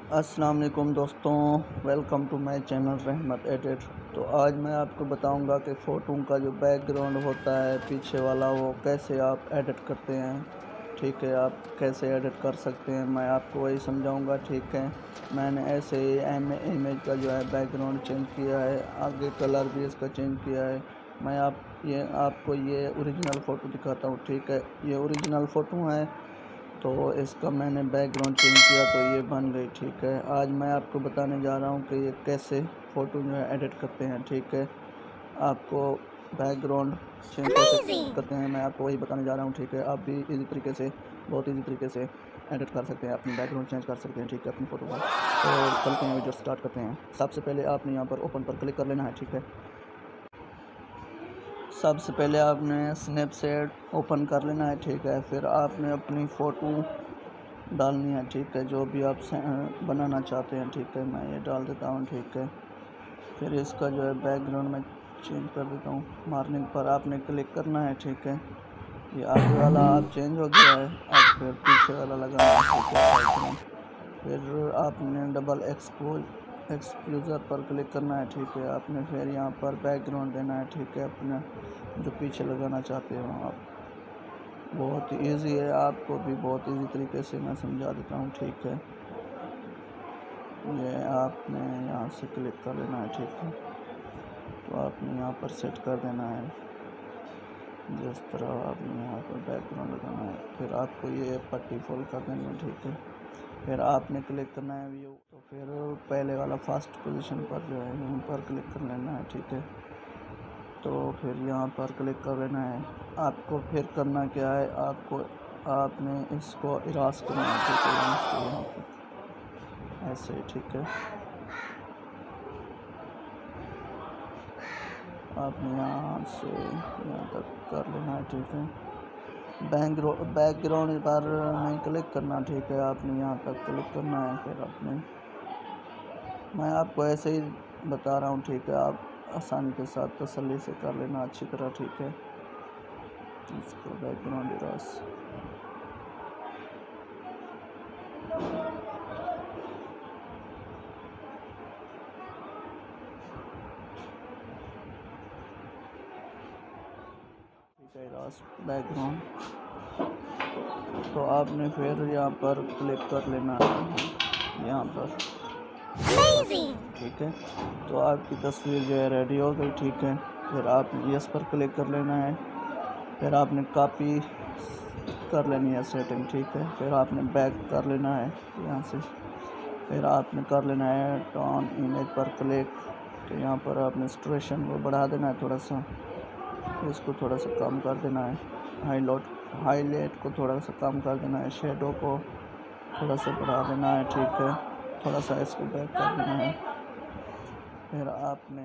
अस्सलाम वालेकुम दोस्तों, वेलकम टू माय चैनल रहमत एडिट। तो आज मैं आपको बताऊंगा कि फ़ोटो का जो बैकग्राउंड होता है पीछे वाला, वो कैसे आप एडिट करते हैं। ठीक है, आप कैसे एडिट कर सकते हैं मैं आपको वही समझाऊंगा। ठीक है, मैंने ऐसे ही इमेज का जो है बैकग्राउंड चेंज किया है, आगे कलर भी इसका चेंज किया है। मैं आपको ये ओरिजिनल फ़ोटो दिखाता हूँ। ठीक है, ये ओरिजिनल फ़ोटो है, तो इसका मैंने बैकग्राउंड चेंज किया तो ये बन गई। ठीक है, आज मैं आपको बताने जा रहा हूँ कि ये कैसे फ़ोटो जो है एडिट करते हैं। ठीक है, आपको बैकग्राउंड चेंज कैसे करते हैं मैं आपको वही बताने जा रहा हूँ। ठीक है, आप भी इजी तरीके से, बहुत इजी तरीके से एडिट कर सकते हैं, अपनी बैकग्राउंड चेंज कर सकते हैं। ठीक है, अपनी फ़ोटो का। तो चलते हैं, वीडियो स्टार्ट करते हैं। सबसे पहले आपने यहाँ पर ओपन पर क्लिक कर लेना है। ठीक है, सबसे पहले आपने स्नैपचैट ओपन कर लेना है। ठीक है, फिर आपने अपनी फ़ोटो डालनी है। ठीक है, जो भी आप बनाना चाहते हैं। ठीक है, मैं ये डाल देता हूँ। ठीक है, फिर इसका जो है बैकग्राउंड मैं चेंज कर देता हूँ। मार्निंग पर आपने क्लिक करना है। ठीक है, ये आगे वाला आप चेंज हो गया है, अब फिर पीछे वाला लगाना है। ठीक है, बैकग्राउंड। फिर आपने डबल एक्सपोजर पर क्लिक करना है। ठीक है, आपने फिर यहाँ पर बैकग्राउंड देना है। ठीक है, अपना जो पीछे लगाना चाहते हो आप। बहुत इजी है, आपको भी बहुत इजी तरीके से मैं समझा देता हूँ। ठीक है, ये आपने यहाँ से क्लिक कर लेना है। ठीक है, तो आपने यहाँ पर सेट कर देना है, जिस तरह आपने यहाँ पर बैकग्राउंड लगाना है। फिर आपको ये पट्टी फुल कर देनी है। ठीक है, फिर आपने क्लिक करना है व्यू, तो फिर पहले वाला फर्स्ट पोजीशन पर जो है यहाँ पर क्लिक कर लेना है। ठीक है, तो फिर यहाँ पर क्लिक कर लेना है। आपको फिर करना क्या है, आपने इसको इराज करना है। ठीक है, यहाँ पर ऐसे ही। ठीक है, आपने यहाँ से यहाँ तक कर लेना है। ठीक है, बैकग्राउंड पर नहीं क्लिक करना। ठीक है, आपने यहाँ तक क्लिक करना है। फिर मैं आपको ऐसे ही बता रहा हूँ। ठीक है, आप आसानी के साथ तसल्ली से कर लेना अच्छी तरह। ठीक है, इसको बैकग्राउंड इराज। ठीक है, इराज बैकग्राउंड। तो आपने फिर यहाँ पर क्लिक कर लेना है, यहाँ पर। ठीक है, तो आपकी तस्वीर जो है रेडी हो गई। ठीक है, फिर आप यस पर क्लिक कर लेना है। फिर आपने कॉपी कर लेनी है सेटिंग। ठीक है, फिर आपने बैक कर लेना है यहाँ से। फिर आपने कर लेना है टर्न इमेज पर क्लिक, तो यहाँ पर आपने सैचुरेशन को बढ़ा देना है थोड़ा सा, इसको थोड़ा सा कम कर देना है, हाईलाइट को थोड़ा सा कम कर देना है, शेडो को थोड़ा सा बढ़ा देना है। ठीक है, थोड़ा सा इसको बैक कर देना है। फिर आपने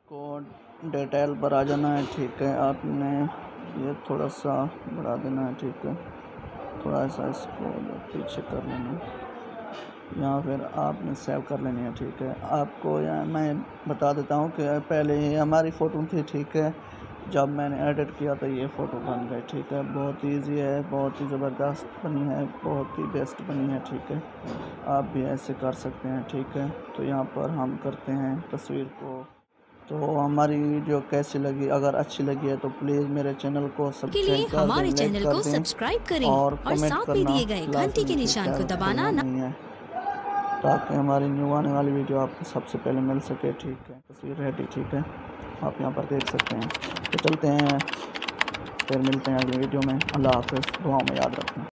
को डिटेल पर आ जाना है। ठीक है, आपने ये थोड़ा सा बढ़ा देना है। ठीक है, थोड़ा सा इसको पीछे कर लेना है, यहाँ फिर आपने सेव कर लेनी है। ठीक है, आपको यहाँ मैं बता देता हूँ कि पहले ये हमारी फ़ोटो थी। ठीक है, जब मैंने एडिट किया तो ये फ़ोटो बन गई। ठीक है, बहुत इजी है, बहुत ही ज़बरदस्त बनी है, बहुत ही बेस्ट बनी है। ठीक है, आप भी ऐसे कर सकते हैं। ठीक है, तो यहाँ पर हम करते हैं तस्वीर को। तो हमारी वीडियो कैसी लगी, अगर अच्छी लगी है तो प्लीज़ मेरे चैनल को के लिए सब्सक्राइब कर दें, हमारे लाइक चैनल कर को दें सब्सक्राइब करें और और कमेंट साथ में करना दिए गए घंटी के लाजमी, निशान को भूलना दबाना ना नहीं है, ताकि हमारी न्यू आने वाली वीडियो आपको सबसे पहले मिल सके। ठीक है, तस्वीर रेडी। ठीक है, आप यहाँ पर देख सकते हैं। तो चलते हैं, फिर मिलते हैं अगली वीडियो में। अल्लाह हाफ़िज़, दुआओं में याद रखना।